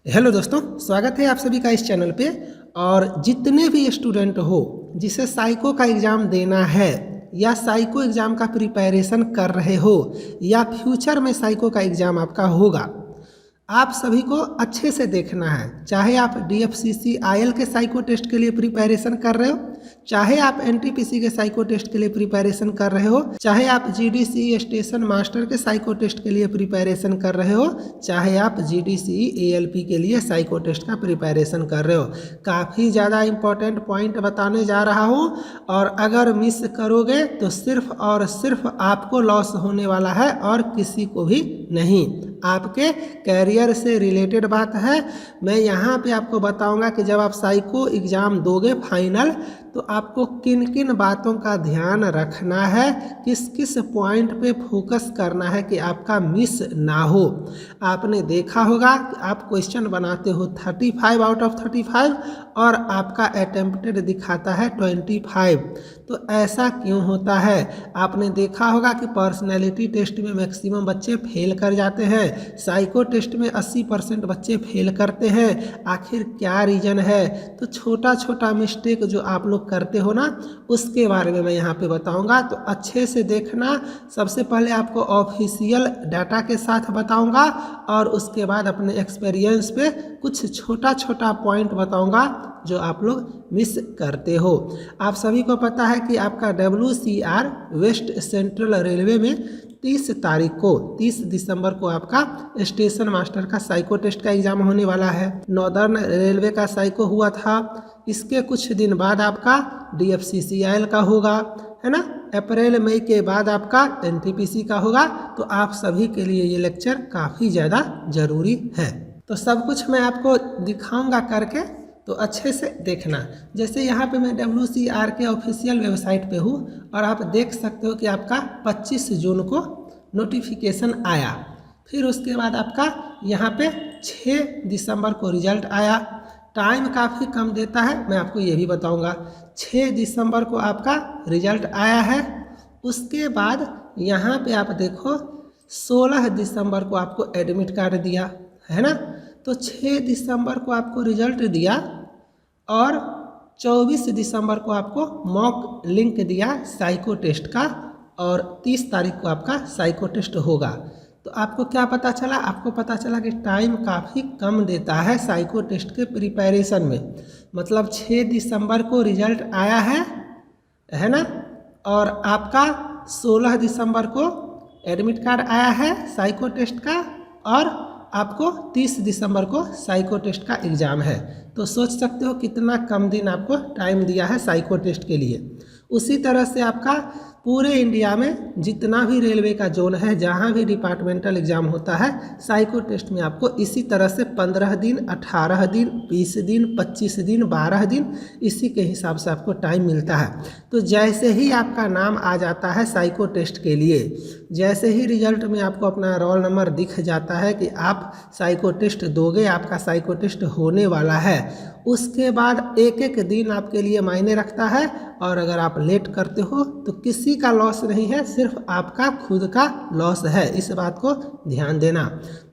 Hello दोस्तों, स्वागत है आप सभी का इस चैनल पे। और जितने भी स्टूडेंट हो जिसे साइको का एग्ज़ाम देना है या साइको एग्ज़ाम का प्रिपरेशन कर रहे हो या फ्यूचर में साइको का एग्ज़ाम आपका होगा, आप सभी को अच्छे से देखना है। चाहे आप DFCC IL के साइको टेस्ट के लिए प्रिपरेशन कर रहे हो, चाहे आप NTPC के साइको टेस्ट के लिए प्रिपरेशन कर रहे हो, चाहे आप GDCE स्टेशन मास्टर के साइको टेस्ट के लिए प्रिपरेशन कर रहे हो, चाहे आप GDCE ALP के लिए साइको टेस्ट का प्रिपरेशन कर रहे हो। काफ़ी ज़्यादा इम्पोर्टेंट पॉइंट बताने जा रहा हूँ और अगर मिस करोगे तो सिर्फ और सिर्फ आपको लॉस होने वाला है और किसी को भी नहीं। आपके कैरियर से रिलेटेड बात है। मैं यहाँ पे आपको बताऊंगा कि जब आप साइको एग्ज़ाम दोगे फाइनल, तो आपको किन किन बातों का ध्यान रखना है, किस किस पॉइंट पे फोकस करना है कि आपका मिस ना हो। आपने देखा होगा कि आप क्वेश्चन बनाते हो 35 आउट ऑफ 35 और आपका अटेम्प्टेड दिखाता है 25। तो ऐसा क्यों होता है? आपने देखा होगा कि पर्सनैलिटी टेस्ट में मैक्सिमम बच्चे फेल कर जाते हैं, साइको टेस्ट में 80% बच्चे फेल करते हैं। आखिर क्या रीज़न है? तो छोटा छोटा मिस्टेक जो आप लोग करते हो ना, उसके बारे में मैं यहाँ पे बताऊँगा, तो अच्छे से देखना। सबसे पहले आपको ऑफिशियल डाटा के साथ बताऊँगा और उसके बाद अपने एक्सपीरियंस पे कुछ छोटा छोटा पॉइंट बताऊँगा जो आप लोग मिस करते हो। आप सभी को पता है कि आपका WCR वेस्ट सेंट्रल रेलवे में 30 दिसंबर को आपका स्टेशन मास्टर का साइको टेस्ट का एग्ज़ाम होने वाला है। नॉर्दर्न रेलवे का साइको हुआ था, इसके कुछ दिन बाद आपका DFCC IL का होगा, है ना। अप्रैल मई के बाद आपका NTPC का होगा। तो आप सभी के लिए ये लेक्चर काफ़ी ज़्यादा ज़रूरी है। तो सब कुछ मैं आपको दिखाऊंगा करके, तो अच्छे से देखना। जैसे यहाँ पे मैं WCR के ऑफिशियल वेबसाइट पे हूँ और आप देख सकते हो कि आपका 25 जून को नोटिफिकेशन आया। फिर उसके बाद आपका यहाँ पे 6 दिसंबर को रिजल्ट आया। टाइम काफ़ी कम देता है, मैं आपको ये भी बताऊँगा। 6 दिसंबर को आपका रिजल्ट आया है। उसके बाद यहाँ पे आप देखो 16 दिसंबर को आपको एडमिट कार्ड दिया, है ना। तो 6 दिसंबर को आपको रिजल्ट दिया और 24 दिसंबर को आपको मॉक लिंक दिया साइको टेस्ट का और 30 तारीख को आपका साइको टेस्ट होगा। तो आपको क्या पता चला? आपको पता चला कि टाइम काफ़ी कम देता है साइको टेस्ट के प्रिपरेशन में। मतलब 6 दिसंबर को रिजल्ट आया है ना, और आपका 16 दिसंबर को एडमिट कार्ड आया है साइको टेस्ट का और आपको 30 दिसंबर को साइको टेस्ट का एग्ज़ाम है। तो सोच सकते हो कितना कम दिन आपको टाइम दिया है साइको टेस्ट के लिए। उसी तरह से आपका पूरे इंडिया में जितना भी रेलवे का जोन है, जहाँ भी डिपार्टमेंटल एग्ज़ाम होता है, साइको टेस्ट में आपको इसी तरह से 15 दिन, 18 दिन, 20 दिन, 25 दिन, 12 दिन, इसी के हिसाब से आपको टाइम मिलता है। तो जैसे ही आपका नाम आ जाता है साइको टेस्ट के लिए, जैसे ही रिजल्ट में आपको अपना रोल नंबर दिख जाता है कि आप साइको टेस्ट दोगे, आपका साइको टेस्ट होने वाला है, उसके बाद एक एक दिन आपके लिए मायने रखता है। और अगर आप लेट करते हो तो किसी का लॉस नहीं है, सिर्फ आपका खुद का लॉस है। इस बात को ध्यान देना।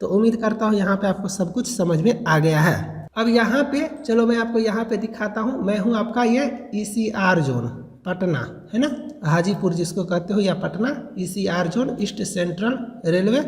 तो उम्मीद करता हूँ यहाँ पे आपको सब कुछ समझ में आ गया है। अब यहाँ पे चलो मैं आपको यहाँ पे दिखाता हूँ। मैं हूँ आपका ये ECR जोन पटना, है ना, हाजीपुर जिसको कहते हो, या Patna ECR zone east central railway.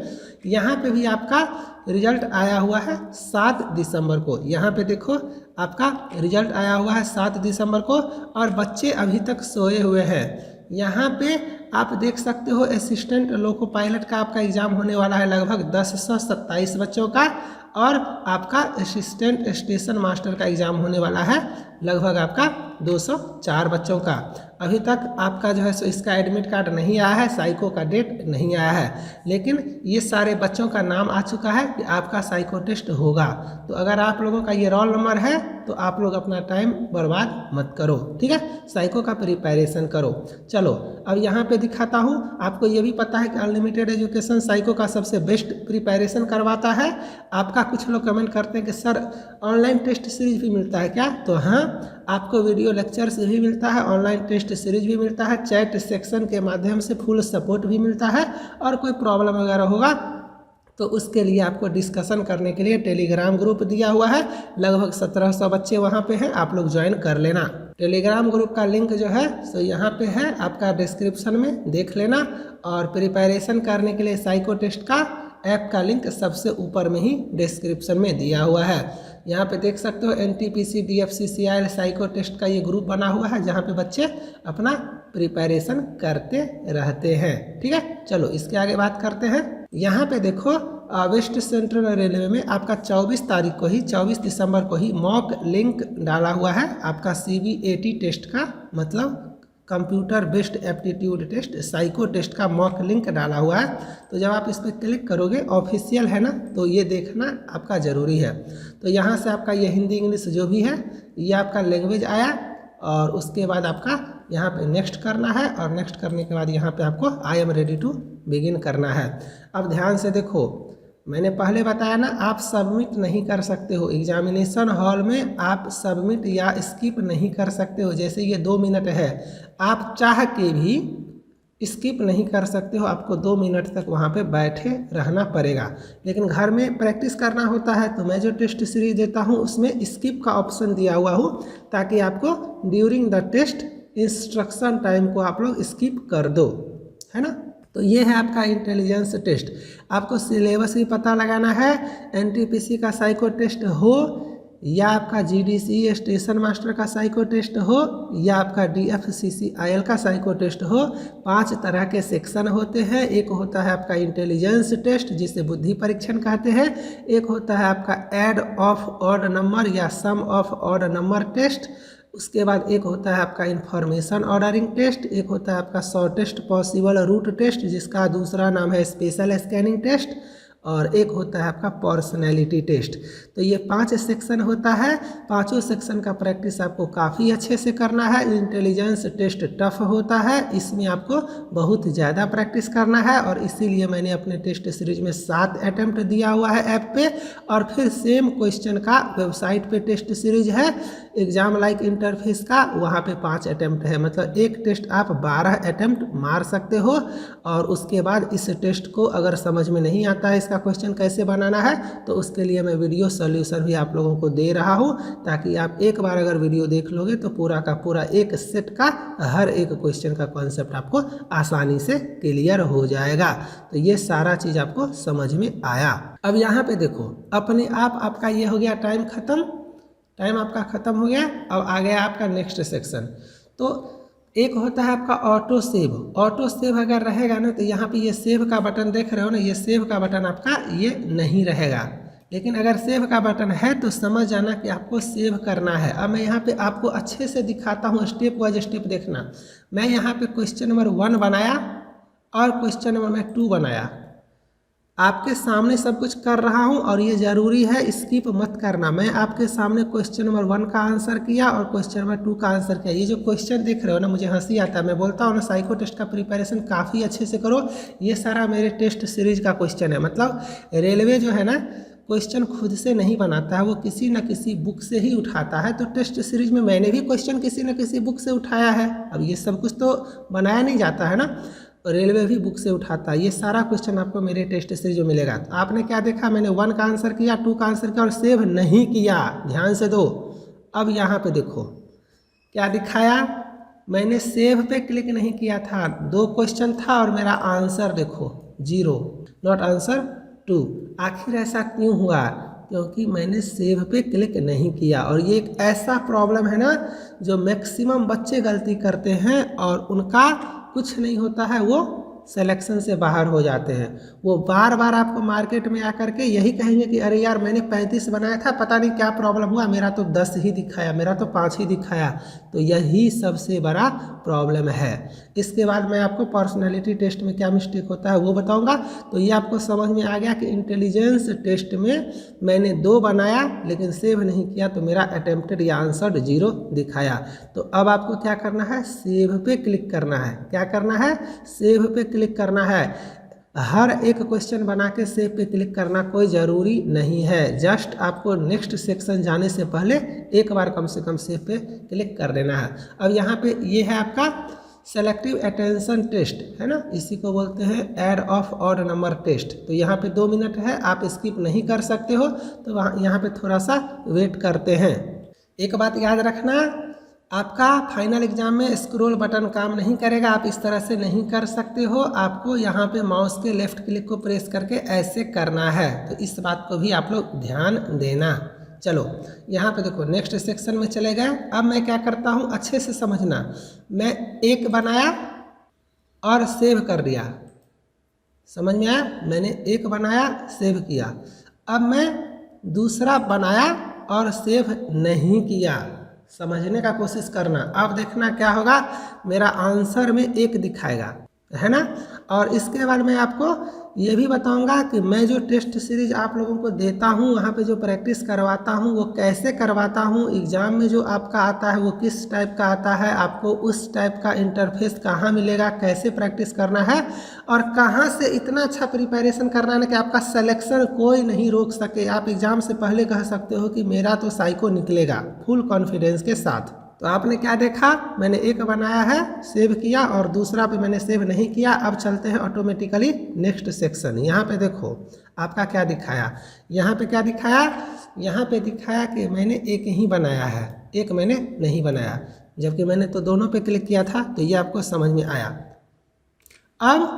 यहाँ पे भी आपका रिजल्ट आया हुआ है 7 दिसंबर को। यहाँ पे देखो आपका रिजल्ट आया हुआ है 7 दिसंबर को और बच्चे अभी तक सोए हुए हैं। यहाँ पे आप देख सकते हो असिस्टेंट लोको पायलट का आपका एग्ज़ाम होने वाला है लगभग 1027 बच्चों का, और आपका असिस्टेंट स्टेशन मास्टर का एग्ज़ाम होने वाला है लगभग आपका 204 बच्चों का। अभी तक आपका जो है सो इसका एडमिट कार्ड नहीं आया है, साइको का डेट नहीं आया है, लेकिन ये सारे बच्चों का नाम आ चुका है कि आपका साइको टेस्ट होगा। तो अगर आप लोगों का ये रोल नंबर है तो आप लोग अपना टाइम बर्बाद मत करो, ठीक है। साइको का प्रिपरेशन करो। चलो अब यहाँ पे दिखाता हूँ। आपको ये भी पता है कि अनलिमिटेड एजुकेशन साइको का सबसे बेस्ट प्रिपरेशन करवाता है। आपका कुछ लोग कमेंट करते हैं कि सर ऑनलाइन टेस्ट सीरीज भी मिलता है क्या? तो हाँ, आपको वीडियो लेक्चर्स भी मिलता है, ऑनलाइन टेस्ट सीरीज भी मिलता है, चैट सेक्शन के माध्यम से फुल सपोर्ट भी मिलता है, और कोई प्रॉब्लम वगैरह होगा तो उसके लिए आपको डिस्कशन करने के लिए टेलीग्राम ग्रुप दिया हुआ है। लगभग 1700 बच्चे वहाँ पे हैं, आप लोग ज्वाइन कर लेना। टेलीग्राम ग्रुप का लिंक जो है सो यहाँ पे है आपका डिस्क्रिप्शन में, देख लेना। और प्रिपरेशन करने के लिए साइको टेस्ट का ऐप का लिंक सबसे ऊपर में ही डिस्क्रिप्शन में दिया हुआ है। यहाँ पे देख सकते हो NTPC DFCCIL साइको टेस्ट का ये ग्रुप बना हुआ है, जहाँ पे बच्चे अपना प्रिपरेशन करते रहते हैं। ठीक है, चलो इसके आगे बात करते हैं। यहाँ पे देखो वेस्ट सेंट्रल रेलवे में आपका 24 तारीख को ही 24 दिसंबर को ही मॉक लिंक डाला हुआ है आपका CBAT टेस्ट का, मतलब computer based aptitude test psycho test का मॉक लिंक डाला हुआ है। तो जब आप इस पर क्लिक करोगे, ऑफिशियल है ना, तो ये देखना आपका ज़रूरी है। तो यहाँ से आपका ये हिंदी इंग्लिश जो भी है ये आपका लैंग्वेज आया, और उसके बाद आपका यहाँ पे नेक्स्ट करना है, और नेक्स्ट करने के बाद यहाँ पे आपको I am ready to begin करना है। अब ध्यान से देखो, मैंने पहले बताया ना, आप सबमिट नहीं कर सकते हो एग्जामिनेशन हॉल में, आप सबमिट या स्किप नहीं कर सकते हो। जैसे ये 2 मिनट है, आप चाह के भी स्किप नहीं कर सकते हो, आपको 2 मिनट तक वहाँ पे बैठे रहना पड़ेगा। लेकिन घर में प्रैक्टिस करना होता है, तो मैं जो टेस्ट सीरीज देता हूँ उसमें स्किप का ऑप्शन दिया हुआ हूँ, ताकि आपको during the test instruction time को आप लोग स्किप कर दो, है ना। तो ये है आपका इंटेलिजेंस टेस्ट। आपको सिलेबस भी पता लगाना है, NTPC का साइको टेस्ट हो या आपका GDC स्टेशन मास्टर का साइको टेस्ट हो या आपका DFCCIL का साइको टेस्ट हो। 5 तरह के सेक्शन होते हैं। एक होता है आपका इंटेलिजेंस टेस्ट, जिसे बुद्धि परीक्षण कहते हैं। एक होता है आपका ऐड ऑफ ऑड नंबर या सम ऑफ ऑड नंबर टेस्ट। उसके बाद एक होता है आपका इंफॉर्मेशन ऑर्डरिंग टेस्ट। एक होता है आपका शॉर्टेस्ट पॉसिबल रूट टेस्ट, जिसका दूसरा नाम है स्पेशल स्कैनिंग टेस्ट। और एक होता है आपका पर्सनैलिटी टेस्ट। तो ये 5 सेक्शन होता है। 5 सेक्शन का प्रैक्टिस आपको काफ़ी अच्छे से करना है। इंटेलिजेंस टेस्ट टफ होता है, इसमें आपको बहुत ज़्यादा प्रैक्टिस करना है, और इसीलिए मैंने अपने टेस्ट सीरीज में 7 अटैम्प्ट दिया हुआ है ऐप पे। और फिर सेम क्वेश्चन का वेबसाइट पे टेस्ट सीरीज है एग्जाम लाइक इंटरफेस का, वहाँ पे 5 अटैम्प्ट है। मतलब एक टेस्ट आप 12 अटैम्प्ट मार सकते हो। और उसके बाद इस टेस्ट को अगर समझ में नहीं आता है इसका क्वेश्चन कैसे बनाना है, तो उसके लिए मैं वीडियो सॉल्यूशन भी आप लोगों को दे रहा हूं, ताकि आप एक बार अगर वीडियो देख लोगे तो पूरा का पूरा एक सेट का हर एक क्वेश्चन का कॉन्सेप्ट आपको आसानी से क्लियर हो जाएगा। तो ये सारा चीज़ आपको समझ में आया। अब यहाँ पे देखो, अपने आप आपका ये हो गया टाइम खत्म, टाइम आपका खत्म हो गया। अब आ गया आपका नेक्स्ट सेक्शन। तो एक होता है आपका ऑटो सेव। ऑटो सेव अगर रहेगा ना, तो यहाँ पे ये सेव का बटन देख रहे हो ना, ये सेव का बटन आपका ये नहीं रहेगा। लेकिन अगर सेव का बटन है तो समझ जाना कि आपको सेव करना है। अब मैं यहाँ पे आपको अच्छे से दिखाता हूँ, स्टेप वाइज स्टेप देखना। मैं यहाँ पे क्वेश्चन नंबर 1 बनाया और क्वेश्चन नंबर मैं 2 बनाया। आपके सामने सब कुछ कर रहा हूं, और ये ज़रूरी है, स्किप मत करना। मैं आपके सामने क्वेश्चन नंबर 1 का आंसर किया और क्वेश्चन नंबर 2 का आंसर किया। ये जो क्वेश्चन देख रहे हो ना, मुझे हंसी आता है। मैं बोलता हूँ ना, साइको टेस्ट का प्रिपरेशन काफ़ी अच्छे से करो। ये सारा मेरे टेस्ट सीरीज का क्वेश्चन है। मतलब रेलवे जो है ना, क्वेश्चन खुद से नहीं बनाता है, वो किसी न किसी बुक से ही उठाता है। तो टेस्ट सीरीज में मैंने भी क्वेश्चन किसी न किसी बुक से उठाया है। अब ये सब कुछ तो बनाया नहीं जाता है ना, रेलवे भी बुक से उठाता है। ये सारा क्वेश्चन आपको मेरे टेस्ट सीरीज में मिलेगा। तो आपने क्या देखा, मैंने 1 का आंसर किया, 2 का आंसर किया और सेव नहीं किया। ध्यान से दो। अब यहाँ पे देखो क्या दिखाया, मैंने सेव पे क्लिक नहीं किया था। 2 क्वेश्चन था और मेरा आंसर देखो 0, नॉट आंसर 2। आखिर ऐसा क्यों हुआ? क्योंकि मैंने सेव पे क्लिक नहीं किया। और ये एक ऐसा प्रॉब्लम है ना, जो मैक्सिमम बच्चे गलती करते हैं और उनका कुछ नहीं होता है, वो सिलेक्शन से बाहर हो जाते हैं। वो बार बार आपको मार्केट में आकर के यही कहेंगे कि अरे यार, मैंने 35 बनाया था, पता नहीं क्या प्रॉब्लम हुआ, मेरा तो 10 ही दिखाया, मेरा तो 5 ही दिखाया। तो यही सबसे बड़ा प्रॉब्लम है। इसके बाद मैं आपको पर्सनैलिटी टेस्ट में क्या मिस्टेक होता है वो बताऊंगा। तो ये आपको समझ में आ गया कि इंटेलिजेंस टेस्ट में मैंने 2 बनाया लेकिन सेव नहीं किया, तो मेरा अटेम्प्टेड या आंसर्ड 0 दिखाया। तो अब आपको क्या करना है, सेव पे क्लिक करना है। क्या करना है, सेव पे क्लिक करना है। हर एक क्वेश्चन बना के सेव पे क्लिक करना कोई ज़रूरी नहीं है। जस्ट आपको नेक्स्ट सेक्शन जाने से पहले एक बार कम से कम सेव पे क्लिक कर देना है। अब यहाँ पे ये है आपका सेलेक्टिव अटेंशन टेस्ट है ना, इसी को बोलते हैं add of odd number test. तो यहाँ पे 2 मिनट है, आप स्किप नहीं कर सकते हो, तो वहाँ यहाँ पे थोड़ा सा वेट करते हैं। एक बात याद रखना, आपका फाइनल एग्जाम में स्क्रॉल बटन काम नहीं करेगा, आप इस तरह से नहीं कर सकते हो, आपको यहाँ पे माउस के लेफ्ट क्लिक को प्रेस करके ऐसे करना है। तो इस बात को भी आप लोग ध्यान देना। चलो यहाँ पे देखो नेक्स्ट सेक्शन में चले गए। अब मैं क्या करता हूँ अच्छे से समझना, मैं एक बनाया और सेव कर दिया, समझ में आया? मैंने एक बनाया सेव किया। अब मैं दूसरा बनाया और सेव नहीं किया, समझने का कोशिश करना। अब देखना क्या होगा, मेरा आंसर में 1 दिखाएगा, है ना। और इसके बाद मैं आपको ये भी बताऊंगा कि मैं जो टेस्ट सीरीज आप लोगों को देता हूँ, वहाँ पे जो प्रैक्टिस करवाता हूँ वो कैसे करवाता हूँ, एग्ज़ाम में जो आपका आता है वो किस टाइप का आता है, आपको उस टाइप का इंटरफेस कहाँ मिलेगा, कैसे प्रैक्टिस करना है और कहाँ से इतना अच्छा प्रिपरेशन करना है कि आपका सिलेक्शन कोई नहीं रोक सके। आप एग्ज़ाम से पहले कह सकते हो कि मेरा तो साइको निकलेगा, फुल कॉन्फिडेंस के साथ। तो आपने क्या देखा, मैंने एक बनाया है सेव किया और दूसरा पे मैंने सेव नहीं किया। अब चलते हैं ऑटोमेटिकली नेक्स्ट सेक्शन। यहाँ पे देखो आपका क्या दिखाया, यहाँ पे क्या दिखाया, यहाँ पे दिखाया कि मैंने एक ही बनाया है, एक मैंने नहीं बनाया, जबकि मैंने तो दोनों पे क्लिक किया था। तो ये आपको समझ में आया। अब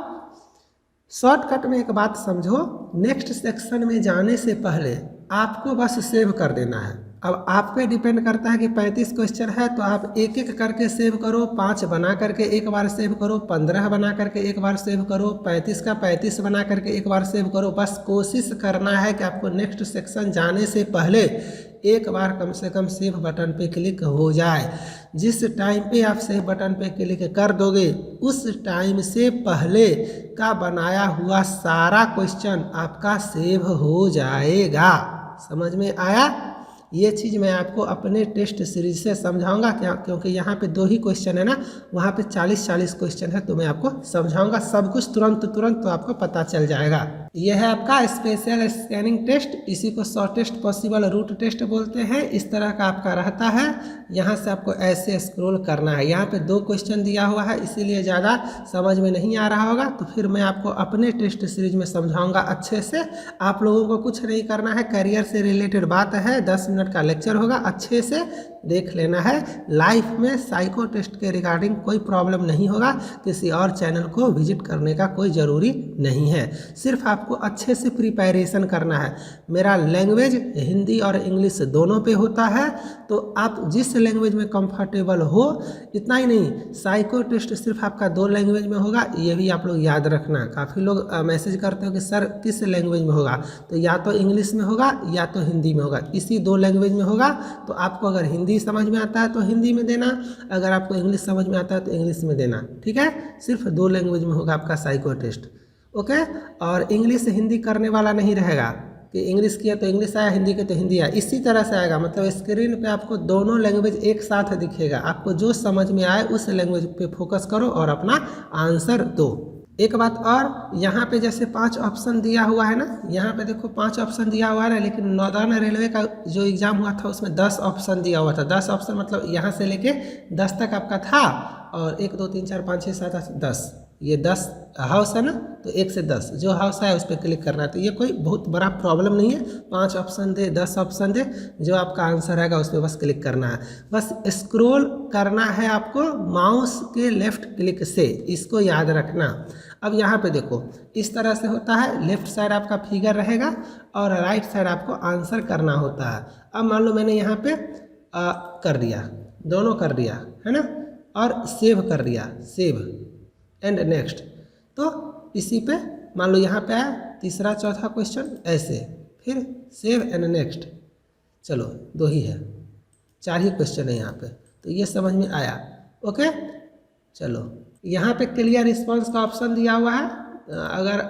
शॉर्टकट में एक बात समझो, नेक्स्ट सेक्शन में जाने से पहले आपको बस सेव कर देना है। अब आप पे डिपेंड करता है कि 35 क्वेश्चन है तो आप एक एक करके सेव करो, 5 बना करके एक बार सेव करो, 15 बना करके एक बार सेव करो, 35 का 35 बना करके एक बार सेव करो। बस कोशिश करना है कि आपको नेक्स्ट सेक्शन जाने से पहले एक बार कम से कम सेव बटन पे क्लिक हो जाए। जिस टाइम पे आप सेव बटन पे क्लिक कर दोगे उस टाइम से पहले का बनाया हुआ सारा क्वेश्चन आपका सेव हो जाएगा। समझ में आया? ये चीज़ मैं आपको अपने टेस्ट सीरीज से समझाऊंगा क्या, क्योंकि यहाँ पे 2 ही क्वेश्चन है ना, वहाँ पे 40-40 क्वेश्चन है। तो मैं आपको समझाऊंगा सब कुछ तुरंत तो आपको पता चल जाएगा। यह है आपका स्पेशल स्कैनिंग टेस्ट, इसी को शॉर्टेस्ट पॉसिबल रूट टेस्ट बोलते हैं। इस तरह का आपका रहता है, यहाँ से आपको ऐसे स्क्रॉल करना है। यहाँ पे 2 क्वेश्चन दिया हुआ है, इसीलिए ज़्यादा समझ में नहीं आ रहा होगा, तो फिर मैं आपको अपने टेस्ट सीरीज में समझाऊंगा अच्छे से। आप लोगों को कुछ नहीं करना है, करियर से रिलेटेड बात है, 10 मिनट का लेक्चर होगा, अच्छे से देख लेना है। लाइफ में साइको टेस्ट के रिगार्डिंग कोई प्रॉब्लम नहीं होगा, किसी और चैनल को विजिट करने का कोई ज़रूरी नहीं है, सिर्फ आपको अच्छे से प्रिपरेशन करना है। मेरा लैंग्वेज हिंदी और इंग्लिश दोनों पे होता है, तो आप जिस लैंग्वेज में कंफर्टेबल हो, इतना ही नहीं, साइको टेस्ट सिर्फ आपका 2 लैंग्वेज में होगा, ये भी आप लोग याद रखना। काफ़ी लोग मैसेज करते हो कि सर किस लैंग्वेज में होगा, तो या तो इंग्लिश में होगा या तो हिंदी में होगा, इसी 2 लैंग्वेज में होगा। तो आपको अगर हिंदी समझ में आता है तो हिंदी में देना, अगर आपको इंग्लिश समझ में आता है तो इंग्लिश में देना, ठीक है। सिर्फ 2 लैंग्वेज में होगा आपका साइको टेस्ट, ओके। और इंग्लिश हिंदी करने वाला नहीं रहेगा कि इंग्लिश किया तो इंग्लिश आया, हिंदी के तो हिंदी आया, इसी तरह से आएगा। मतलब स्क्रीन पे आपको दोनों लैंग्वेज एक साथ दिखेगा, आपको जो समझ में आए उस लैंग्वेज पे फोकस करो और अपना आंसर दो। एक बात और, यहाँ पे जैसे 5 ऑप्शन दिया हुआ है ना, यहाँ पे देखो 5 ऑप्शन दिया हुआ है ना, लेकिन नॉर्दर्न रेलवे का जो एग्ज़ाम हुआ था उसमें 10 ऑप्शन दिया हुआ था। 10 ऑप्शन मतलब यहाँ से लेके 10 तक आपका था, और 1 2 3 4 5 6 7 8 10, ये 10 हाउस है ना, तो 1 से 10 जो हाउस है उस पर क्लिक करना है। तो ये कोई बहुत बड़ा प्रॉब्लम नहीं है, 5 ऑप्शन दे 10 ऑप्शन दे, जो आपका आंसर आएगा उस पर बस क्लिक करना है। बस स्क्रॉल करना है आपको माउस के लेफ्ट क्लिक से, इसको याद रखना। अब यहाँ पे देखो इस तरह से होता है, लेफ्ट साइड आपका फिगर रहेगा और राइट साइड आपको आंसर करना होता है। अब मान लो मैंने यहाँ पे कर दिया, दोनों कर दिया है ना, और सेव कर दिया, सेव एंड नेक्स्ट। तो इसी पे मान लो यहाँ पे आया तीसरा चौथा क्वेश्चन ऐसे, फिर सेव एंड नेक्स्ट। चलो 2 ही है, 4 ही क्वेश्चन है यहाँ पे, तो ये समझ में आया, ओके। चलो यहाँ पे क्लियर रिस्पांस का ऑप्शन दिया हुआ है, अगर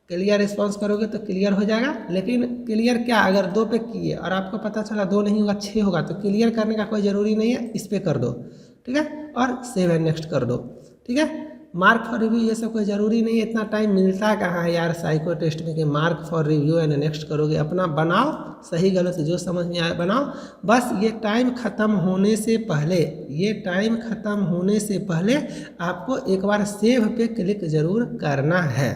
क्लियर रिस्पांस करोगे तो क्लियर हो जाएगा। लेकिन क्लियर क्या, अगर 2 पे किए और आपको पता चला 2 नहीं होगा 6 होगा, तो क्लियर करने का कोई ज़रूरी नहीं है, इस पर कर दो, ठीक है, और सेव एंड नेक्स्ट कर दो, ठीक है। मार्क फॉर रिव्यू ये सब कोई ज़रूरी नहीं है, इतना टाइम मिलता कहाँ है यार साइको टेस्ट में कि mark for review and next करोगे। अपना बनाओ, सही गलत जो समझ में आए बनाओ, बस ये टाइम ख़त्म होने से पहले, ये टाइम ख़त्म होने से पहले आपको एक बार सेव पे क्लिक ज़रूर करना है,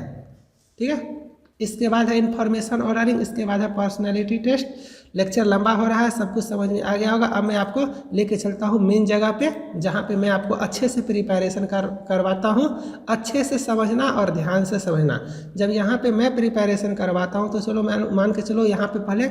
ठीक है। इसके बाद है इन्फॉर्मेशन ऑर्डरिंग, इसके बाद है पर्सनैलिटी टेस्ट। लेक्चर लंबा हो रहा है, सब कुछ समझ में आ गया होगा। अब मैं आपको लेके चलता हूँ मेन जगह पे, जहाँ पे मैं आपको अच्छे से प्रिपरेशन करवाता हूँ। अच्छे से समझना और ध्यान से समझना। जब यहाँ पे मैं प्रिपरेशन करवाता हूँ तो चलो मान के चलो यहाँ पे पहले,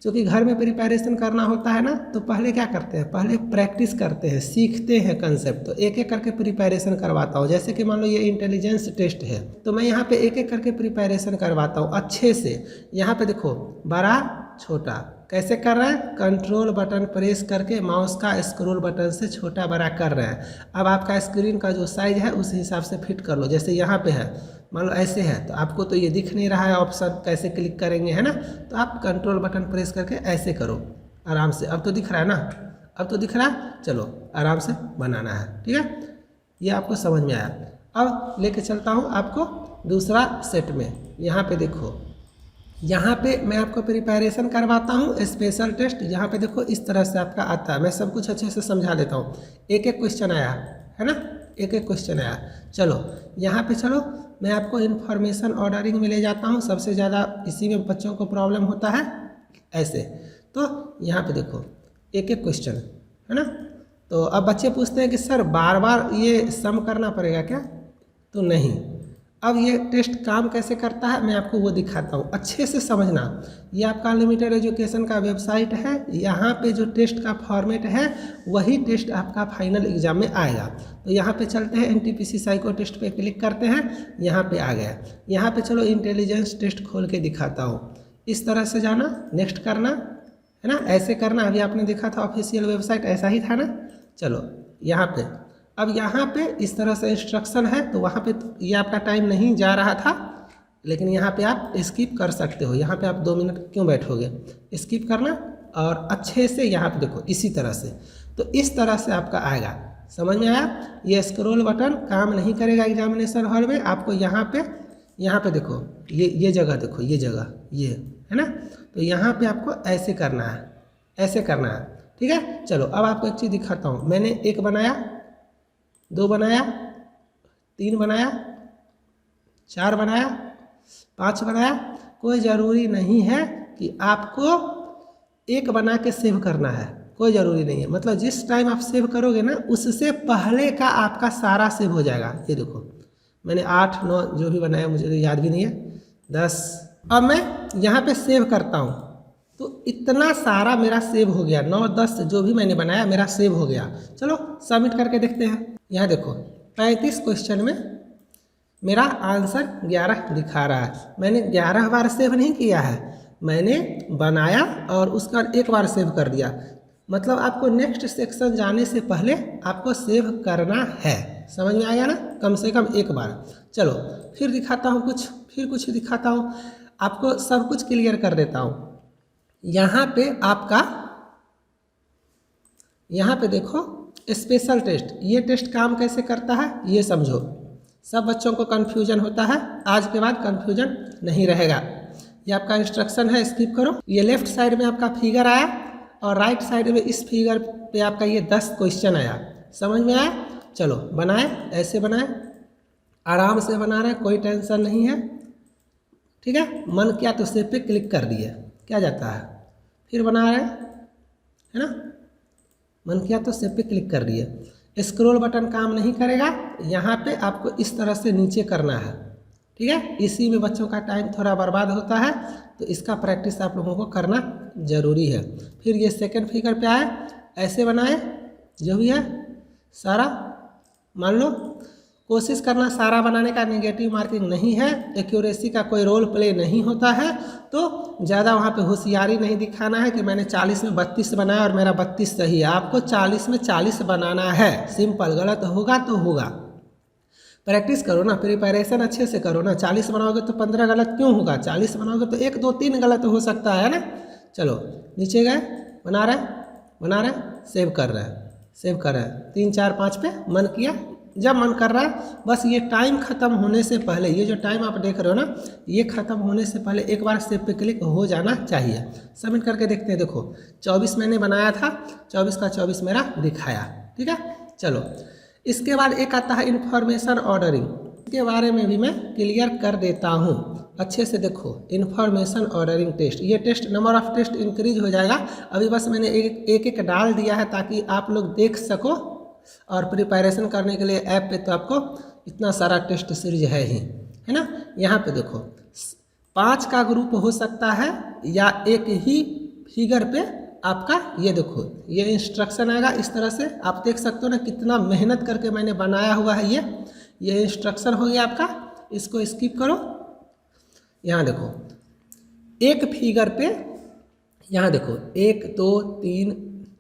चूँकि घर में प्रिपरेशन करना होता है ना, तो पहले क्या करते हैं, पहले प्रैक्टिस करते हैं, सीखते हैं कंसेप्ट। तो एक एक करके प्रिपरेशन करवाता हूँ। जैसे कि मान लो ये इंटेलिजेंस टेस्ट है, तो मैं यहाँ पे एक एक करके प्रिपरेशन करवाता हूँ अच्छे से। यहाँ पे देखो बड़ा छोटा कैसे कर रहा है, कंट्रोल बटन प्रेस करके माउस का स्क्रॉल बटन से छोटा बड़ा कर रहे हैं। अब आपका स्क्रीन का जो साइज है उस हिसाब से फिट कर लो। जैसे यहाँ पे है, मान लो ऐसे है, तो आपको तो ये दिख नहीं रहा है ऑप्शन, कैसे क्लिक करेंगे, है ना। तो आप कंट्रोल बटन प्रेस करके ऐसे करो आराम से। अब तो दिख रहा है ना, अब तो दिख रहा है। चलो आराम से बनाना है, ठीक है। ये आपको समझ में आया। अब लेके चलता हूँ आपको दूसरा सेट में। यहाँ पे देखो, यहाँ पे मैं आपको प्रिपरेशन करवाता हूँ स्पेशल टेस्ट। यहाँ पे देखो इस तरह से आपका आता है। मैं सब कुछ अच्छे से समझा देता हूँ। एक एक क्वेश्चन आया है ना, एक एक क्वेश्चन आया। चलो यहाँ पे चलो, मैं आपको इन्फॉर्मेशन ऑर्डरिंग में ले जाता हूँ। सबसे ज़्यादा इसी में बच्चों को प्रॉब्लम होता है ऐसे। तो यहाँ पे देखो एक एक क्वेश्चन है ना। तो अब बच्चे पूछते हैं कि सर बार बार ये सम करना पड़ेगा क्या, तो नहीं। अब ये टेस्ट काम कैसे करता है मैं आपको वो दिखाता हूँ, अच्छे से समझना। ये आपका अनलिमिटेड एजुकेशन का वेबसाइट है। यहाँ पे जो टेस्ट का फॉर्मेट है वही टेस्ट आपका फाइनल एग्जाम में आएगा। तो यहाँ पे चलते हैं, एनटीपीसी साइको टेस्ट पे क्लिक करते हैं। यहाँ पे आ गया। यहाँ पे चलो इंटेलिजेंस टेस्ट खोल के दिखाता हूँ। इस तरह से जाना, नेक्स्ट करना है ना, ऐसे करना। अभी आपने देखा था ऑफिशियल वेबसाइट ऐसा ही था ना। चलो यहाँ पे, अब यहाँ पे इस तरह से इंस्ट्रक्शन है। तो वहाँ पे ये आपका टाइम नहीं जा रहा था, लेकिन यहाँ पे आप स्किप कर सकते हो। यहाँ पे आप 2 मिनट क्यों बैठोगे, स्किप करना और अच्छे से यहाँ पे देखो इसी तरह से। तो इस तरह से आपका आएगा, समझ में आया। ये स्क्रॉल बटन काम नहीं करेगा एग्जामिनेशन हॉल में। आपको यहाँ पे देखो ये जगह देखो, ये जगह ये है ना। तो यहाँ पे आपको ऐसे करना है, ऐसे करना है, ठीक है। चलो अब आपको एक चीज़ दिखाता हूँ। मैंने 1 बनाया, 2 बनाया, 3 बनाया, 4 बनाया, 5 बनाया। कोई ज़रूरी नहीं है कि आपको 1 बना के सेव करना है, कोई ज़रूरी नहीं है। मतलब जिस टाइम आप सेव करोगे ना उससे पहले का आपका सारा सेव हो जाएगा। ये देखो मैंने 8, 9 जो भी बनाया, मुझे याद भी नहीं है, 10। अब मैं यहाँ पे सेव करता हूँ तो इतना सारा मेरा सेव हो गया। 9, 10 जो भी मैंने बनाया मेरा सेव हो गया। चलो सबमिट करके देखते हैं। यहाँ देखो 35 क्वेश्चन में मेरा आंसर 11 दिखा रहा है। मैंने 11 बार सेव नहीं किया है, मैंने बनाया और उसका 1 बार सेव कर दिया। मतलब आपको नेक्स्ट सेक्शन जाने से पहले आपको सेव करना है। समझ में आया ना, कम से कम 1 बार। चलो फिर दिखाता हूँ कुछ, फिर कुछ दिखाता हूँ आपको, सब कुछ क्लियर कर देता हूँ। यहाँ पे आपका, यहाँ पे देखो स्पेशल टेस्ट। ये टेस्ट काम कैसे करता है ये समझो। सब बच्चों को कन्फ्यूजन होता है, आज के बाद कन्फ्यूजन नहीं रहेगा। ये आपका इंस्ट्रक्शन है, स्किप करो। ये लेफ्ट साइड में आपका फिगर आया और राइट साइड में इस फिगर पे आपका ये 10 क्वेश्चन आया। समझ में आया। चलो बनाए, ऐसे बनाए, आराम से बना रहे, कोई टेंशन नहीं है, ठीक है। मन किया तो सेव पे क्लिक कर दिए, क्या जाता है, फिर बना रहे है ना। मन किया तो सेव पे क्लिक कर दिए। स्क्रॉल बटन काम नहीं करेगा, यहाँ पे आपको इस तरह से नीचे करना है, ठीक है। इसी में बच्चों का टाइम थोड़ा बर्बाद होता है, तो इसका प्रैक्टिस आप लोगों को करना ज़रूरी है। फिर ये सेकंड फिगर पे आए, ऐसे बनाए, जो भी है सारा मान लो। कोशिश करना सारा बनाने का, नेगेटिव मार्किंग नहीं है, एक्यूरेसी का कोई रोल प्ले नहीं होता है। तो ज़्यादा वहाँ पे होशियारी नहीं दिखाना है कि मैंने 40 में 32 बनाया और मेरा 32 सही है। आपको 40 में 40 बनाना है, सिंपल। गलत होगा तो होगा, प्रैक्टिस करो ना, प्रिपरेशन अच्छे से करो ना। 40 बनाओगे तो 15 गलत क्यों होगा, 40 बनाओगे तो 1, 2, 3 गलत हो सकता है ना। चलो नीचे गए, बना रहे, सेव कर रहे हैं, सेव कर रहे हैं। 3, 4, 5 पे मन किया जब मन कर रहा है, बस ये टाइम ख़त्म होने से पहले, ये जो टाइम आप देख रहे हो ना, ये ख़त्म होने से पहले एक बार सेव पे क्लिक हो जाना चाहिए। सबमिट करके देखते हैं। देखो 24 मैंने बनाया था, 24 का 24 मेरा दिखाया। ठीक है, चलो इसके बाद एक आता है इन्फॉर्मेशन ऑर्डरिंग। इसके बारे में भी मैं क्लियर कर देता हूँ अच्छे से। देखो इन्फॉर्मेशन ऑर्डरिंग टेस्ट, ये test number of test increase हो जाएगा। अभी बस मैंने एक एक डाल दिया है ताकि आप लोग देख सको, और प्रिपरेशन करने के लिए ऐप पे तो आपको इतना सारा टेस्ट सीरीज है ही, है ना। यहाँ पे देखो 5 का ग्रुप हो सकता है या एक ही फिगर पे आपका, ये देखो ये इंस्ट्रक्शन आएगा इस तरह से। आप देख सकते हो ना कितना मेहनत करके मैंने बनाया हुआ है। ये इंस्ट्रक्शन हो गया आपका, इसको स्किप करो। यहाँ देखो एक फिगर पे, यहाँ देखो 1 2 3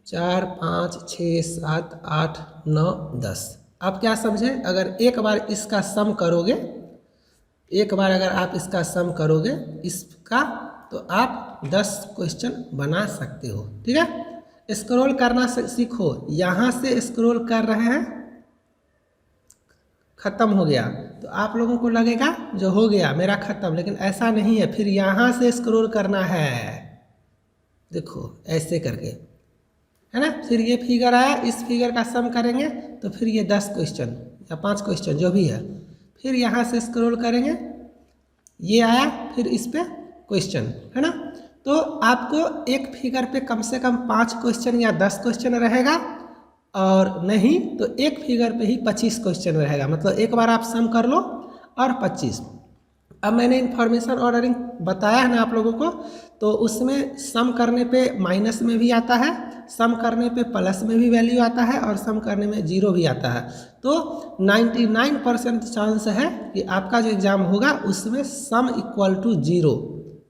4 5 6 7 8 9 10। आप क्या समझे, अगर एक बार इसका सम करोगे, एक बार अगर आप इसका सम करोगे इसका, तो आप 10 क्वेश्चन बना सकते हो। ठीक है, स्क्रॉल करना सीखो। यहाँ से स्क्रॉल कर रहे हैं, ख़त्म हो गया तो आप लोगों को लगेगा जो हो गया मेरा ख़त्म, लेकिन ऐसा नहीं है। फिर यहाँ से स्क्रॉल करना है, देखो ऐसे करके, है ना। फिर ये फिगर आया, इस फिगर का सम करेंगे तो फिर ये 10 क्वेश्चन या 5 क्वेश्चन जो भी है, फिर यहाँ से स्क्रॉल करेंगे, ये आया, फिर इस पे क्वेश्चन, है ना। तो आपको एक फिगर पे कम से कम 5 क्वेश्चन या 10 क्वेश्चन रहेगा, और नहीं तो एक फिगर पे ही 25 क्वेश्चन रहेगा। मतलब एक बार आप सम कर लो और 25। अब मैंने इन्फॉर्मेशन ऑर्डरिंग बताया है ना आप लोगों को, तो उसमें सम करने पे माइनस में भी आता है, सम करने पे प्लस में भी वैल्यू आता है, और सम करने में 0 भी आता है। तो 99% चांस है कि आपका जो एग्ज़ाम होगा उसमें सम इक्वल टू 0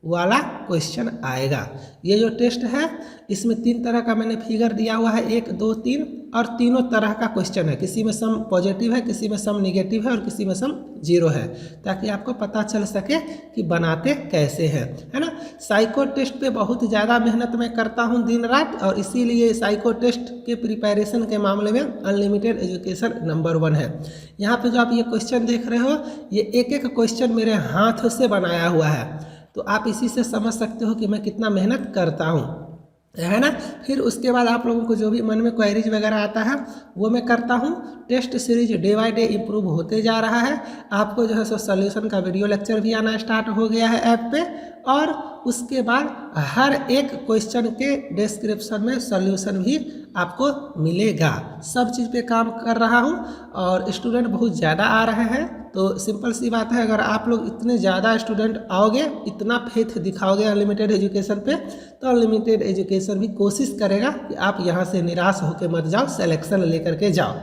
वाला क्वेश्चन आएगा। ये जो टेस्ट है इसमें 3 तरह का मैंने फिगर दिया हुआ है, 1 2 3, और तीनों तरह का क्वेश्चन है। किसी में सम पॉजिटिव है, किसी में सम निगेटिव है, और किसी में सम 0 है, ताकि आपको पता चल सके कि बनाते कैसे हैं, है ना। साइको टेस्ट पे बहुत ज़्यादा मेहनत मैं करता हूँ दिन रात, और इसीलिए साइको टेस्ट के प्रिपरेशन के मामले में अनलिमिटेड एजुकेशन नंबर 1 है। यहाँ पे जो आप ये क्वेश्चन देख रहे हो, ये एक एक क्वेश्चन मेरे हाथ से बनाया हुआ है, तो आप इसी से समझ सकते हो कि मैं कितना मेहनत करता हूँ, है ना। फिर उसके बाद आप लोगों को जो भी मन में क्वेरीज वगैरह आता है वो मैं करता हूँ। Test series day by day improve होते जा रहा है। आपको जो है सो सोल्यूशन का वीडियो लेक्चर भी आना स्टार्ट हो गया है ऐप पे, और उसके बाद हर एक क्वेश्चन के डिस्क्रिप्शन में सोल्यूशन भी आपको मिलेगा। सब चीज़ पे काम कर रहा हूँ, और स्टूडेंट बहुत ज़्यादा आ रहे हैं। तो सिंपल सी बात है, अगर आप लोग इतने ज़्यादा स्टूडेंट आओगे, इतना फेथ दिखाओगे अनलिमिटेड एजुकेशन पे, तो अनलिमिटेड एजुकेशन भी कोशिश करेगा कि आप यहाँ से निराश होकर मत जाओ, सिलेक्शन लेकर के जाओ।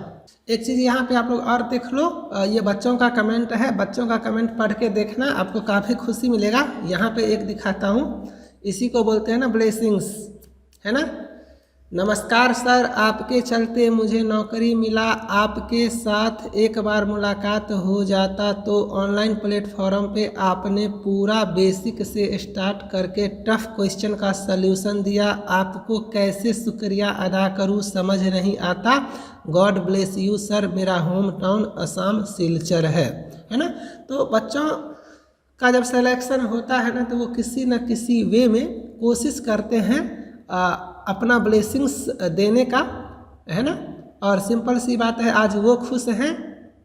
एक चीज़ यहाँ पे आप लोग और देख लो, ये बच्चों का कमेंट है, बच्चों का कमेंट पढ़ के देखना, आपको काफ़ी खुशी मिलेगा। यहाँ पे एक दिखाता हूँ, इसी को बोलते हैं ना ब्लेसिंग्स, है ना। नमस्कार सर, आपके चलते मुझे नौकरी मिला। आपके साथ एक बार मुलाकात हो जाता तो ऑनलाइन प्लेटफॉर्म पे आपने पूरा बेसिक से स्टार्ट करके टफ क्वेश्चन का सल्यूशन दिया। आपको कैसे शुक्रिया अदा करूं समझ नहीं आता। God bless you sir. मेरा होम टाउन असम सिलचर है ना। तो बच्चों का जब सिलेक्शन होता है ना, तो वो किसी न किसी वे में कोशिश करते हैं अपना ब्लेसिंग्स देने का, है ना। और सिंपल सी बात है, आज वो खुश हैं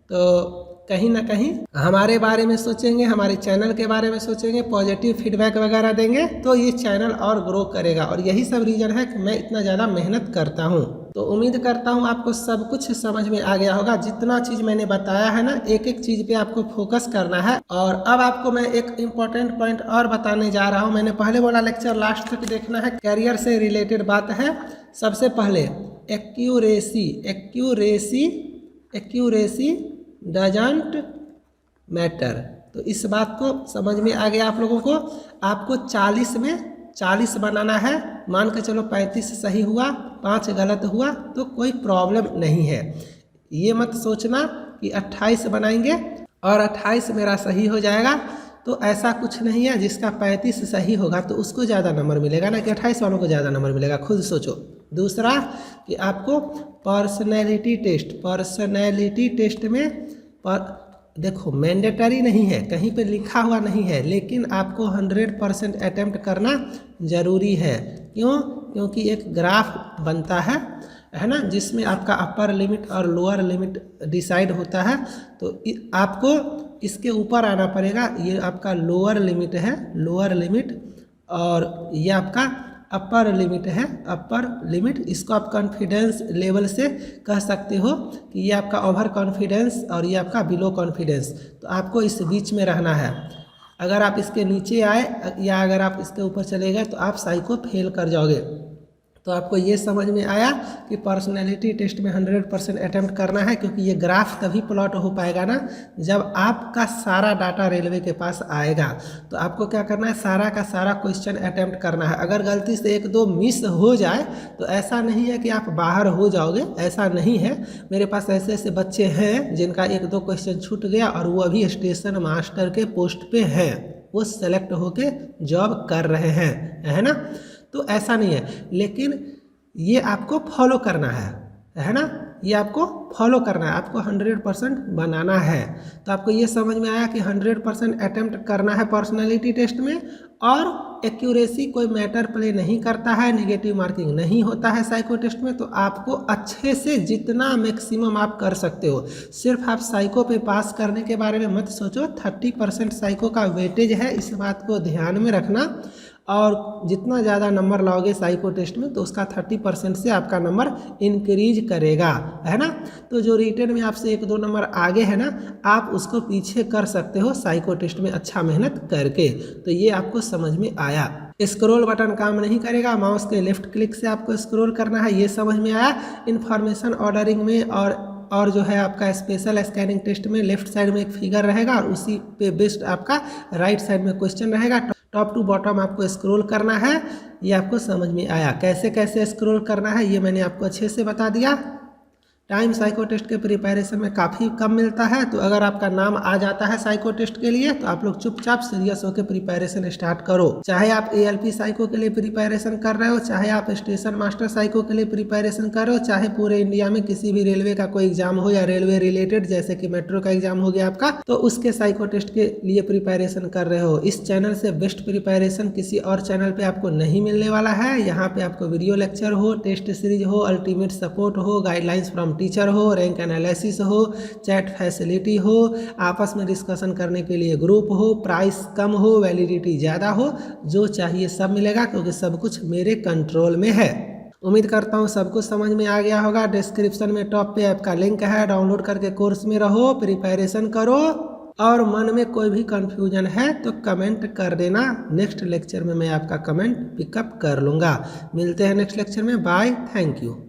तो कहीं ना कहीं हमारे बारे में सोचेंगे, हमारे चैनल के बारे में सोचेंगे, पॉजिटिव फीडबैक वगैरह देंगे, तो ये चैनल और ग्रो करेगा। और यही सब रीज़न है कि मैं इतना ज़्यादा मेहनत करता हूँ। तो उम्मीद करता हूँ आपको सब कुछ समझ में आ गया होगा। जितना चीज़ मैंने बताया है ना, एक एक चीज़ पे आपको फोकस करना है। और अब आपको मैं एक इम्पॉर्टेंट पॉइंट और बताने जा रहा हूँ। मैंने पहले वाला लेक्चर लास्ट तक देखना है, कैरियर से रिलेटेड बात है। सबसे पहले एक्यूरेसी डजंट मैटर। तो इस बात को समझ में आ गया आप लोगों को। आपको 40 में 40 बनाना है। मान के चलो 35 सही हुआ, 5 गलत हुआ तो कोई प्रॉब्लम नहीं है। ये मत सोचना कि 28 बनाएंगे और 28 मेरा सही हो जाएगा, तो ऐसा कुछ नहीं है। जिसका 35 सही होगा तो उसको ज़्यादा नंबर मिलेगा ना कि 28 वालों को ज़्यादा नंबर मिलेगा। खुद सोचो। दूसरा कि आपको पर्सनैलिटी टेस्ट में देखो मैंडेटरी नहीं है, कहीं पे लिखा हुआ नहीं है, लेकिन आपको 100% अटेम्प्ट करना ज़रूरी है। क्यों? क्योंकि एक ग्राफ बनता है ना, जिसमें आपका अपर लिमिट और लोअर लिमिट डिसाइड होता है। तो आपको इसके ऊपर आना पड़ेगा। ये आपका लोअर लिमिट है, लोअर लिमिट, और ये आपका अपर लिमिट है, अपर लिमिट। इसको आप कॉन्फिडेंस लेवल से कह सकते हो कि ये आपका ओवर कॉन्फिडेंस और ये आपका बिलो कॉन्फिडेंस। तो आपको इस बीच में रहना है। अगर आप इसके नीचे आए या अगर आप इसके ऊपर चले गए तो आप साइको फेल कर जाओगे। तो आपको ये समझ में आया कि पर्सनैलिटी टेस्ट में 100% अटेम्प्ट करना है, क्योंकि ये ग्राफ तभी प्लॉट हो पाएगा ना जब आपका सारा डाटा रेलवे के पास आएगा। तो आपको क्या करना है, सारा का सारा क्वेश्चन अटेम्प्ट करना है। अगर गलती से एक दो मिस हो जाए तो ऐसा नहीं है कि आप बाहर हो जाओगे, ऐसा नहीं है। मेरे पास ऐसे ऐसे बच्चे हैं जिनका एक दो क्वेश्चन छूट गया और वो अभी स्टेशन मास्टर के पोस्ट पे हैं, वो सेलेक्ट होके जॉब कर रहे हैं, है ना। तो ऐसा नहीं है, लेकिन ये आपको फॉलो करना है ना, ये आपको फॉलो करना है, आपको 100% बनाना है। तो आपको ये समझ में आया कि 100% अटेम्प्ट करना है पर्सनैलिटी टेस्ट में, और एक्यूरेसी कोई मैटर प्ले नहीं करता है, नेगेटिव मार्किंग नहीं होता है साइको टेस्ट में। तो आपको अच्छे से जितना मैक्सिमम आप कर सकते हो, सिर्फ आप साइको पे पास करने के बारे में मत सोचो। 30% साइको का वेटेज है, इस बात को ध्यान में रखना। और जितना ज़्यादा नंबर लाओगे साइको टेस्ट में तो उसका 30% से आपका नंबर इंक्रीज करेगा, है ना। तो जो रिटन में आपसे 1-2 नंबर आगे है ना, आप उसको पीछे कर सकते हो साइको टेस्ट में अच्छा मेहनत करके। तो ये आपको समझ में आया। स्क्रॉल बटन काम नहीं करेगा, माउस के लेफ्ट क्लिक से आपको स्क्रॉल करना है, ये समझ में आया। इन्फॉर्मेशन ऑर्डरिंग में और जो है आपका स्पेशल स्कैनिंग टेस्ट में लेफ्ट साइड में एक फिगर रहेगा और उसी पे बेस्ड आपका राइट साइड में क्वेश्चन रहेगा। टॉप टू बॉटम आपको स्क्रॉल करना है, ये आपको समझ में आया। कैसे कैसे स्क्रॉल करना है ये मैंने आपको अच्छे से बता दिया। टाइम साइको टेस्ट के प्रिपरेशन में काफ़ी कम मिलता है, तो अगर आपका नाम आ जाता है साइको टेस्ट के लिए तो आप लोग चुपचाप सीरियस होकर प्रिपरेशन स्टार्ट करो। चाहे आप ALP साइको के लिए प्रिपरेशन कर रहे हो, चाहे आप स्टेशन मास्टर साइको के लिए प्रिपरेशन कर रहे हो, चाहे पूरे इंडिया में किसी भी रेलवे का कोई एग्जाम हो या रेलवे रिलेटेड जैसे कि मेट्रो का एग्जाम हो गया आपका, तो उसके साइको टेस्ट के लिए प्रिपरेशन कर रहे हो। इस चैनल से बेस्ट प्रिपरेशन किसी और चैनल पर आपको नहीं मिलने वाला है। यहाँ पे आपको वीडियो लेक्चर हो, टेस्ट सीरीज हो, अल्टीमेट सपोर्ट हो, गाइडलाइंस फ्रॉम टीचर हो, रैंक एनालिसिस हो, चैट फैसिलिटी हो, आपस में डिस्कशन करने के लिए ग्रुप हो, प्राइस कम हो, वैलिडिटी ज़्यादा हो, जो चाहिए सब मिलेगा, क्योंकि सब कुछ मेरे कंट्रोल में है। उम्मीद करता हूँ सब कुछ समझ में आ गया होगा। डिस्क्रिप्शन में टॉप पे ऐप का लिंक है, डाउनलोड करके कोर्स में रहो, प्रिपरेशन करो। और मन में कोई भी कंफ्यूजन है तो कमेंट कर देना, नेक्स्ट लेक्चर में मैं आपका कमेंट पिकअप कर लूँगा। मिलते हैं नेक्स्ट लेक्चर में, बाय, थैंक यू।